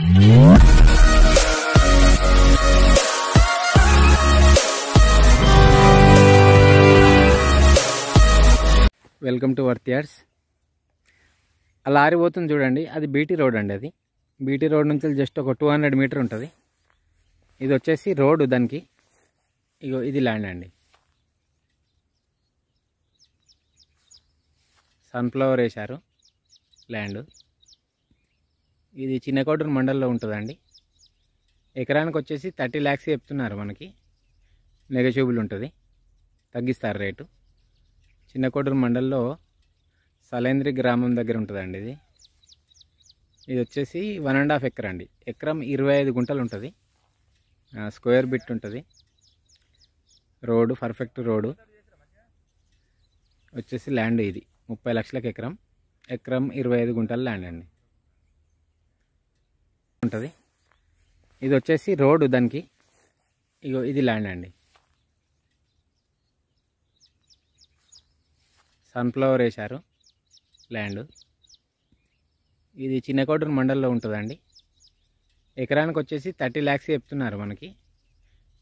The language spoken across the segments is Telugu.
Welcome to worth yards. ఆ లారీ పోతుంది చూడండి, అది బీటీ రోడ్ అండి. అది బీటీ రోడ్ నుంచి జస్ట్ ఒక 200 మీటర్ ఉంటుంది. ఇది వచ్చేసి రోడ్డు దానికి. ఇగో ఇది ల్యాండ్ అండి. సన్ఫ్లవర్ వేశారు ల్యాండ్. ఇది చిన్నకోడూరు మండలంలో ఉంటుందండి. ఎకరానికి వచ్చేసి 30 lakhs చెప్తున్నారు. మనకి నెగోషియబుల్ ఉంటుంది, తగ్గిస్తారు రేటు. చిన్నకోడూరు మండలంలో సలేంద్రి గ్రామం దగ్గర ఉంటుందండి. ఇది వచ్చేసి 1.5 acre అండి. ఎకరం 25 గుంటలు ఉంటుంది. స్క్వేర్ బిట్ ఉంటుంది. రోడ్డు పర్ఫెక్ట్ రోడ్డు వచ్చేసి ల్యాండ్. ఇది 30 లక్షలకు ఎకరం. ఎకరం 25 గుంటల ల్యాండ్ అండి ఉంటుంది. ఇది వచ్చేసి రోడ్డు దానికి. ఇగో ఇది ల్యాండ్ అండి. సన్ఫ్లవర్ వేశారు ల్యాండ్. ఇది చిన్నకోడూరు మండలంలో ఉంటుందండి. ఎకరానికి వచ్చేసి 30 lakhs చెప్తున్నారు. మనకి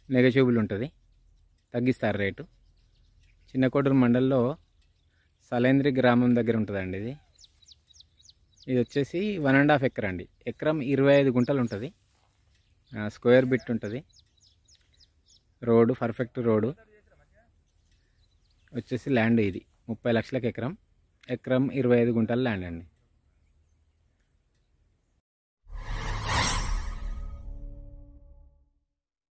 నెగోషియబుల్ ఉంటుంది, తగ్గిస్తారు రేటు. చిన్నకోడూరు మండలంలో సలేంద్రి గ్రామం దగ్గర ఉంటుందండి. ఇది వచ్చేసి 1.5 acre అండి. ఎకరం 25 గుంటలు ఉంటుంది. స్క్వేర్ బిట్ ఉంటుంది. రోడ్డు పర్ఫెక్ట్ రోడ్డు వచ్చేసి ల్యాండ్. ఇది 30 లక్షలకు ఎకరం. ఎకరం 25 గుంటల ల్యాండ్ అండి.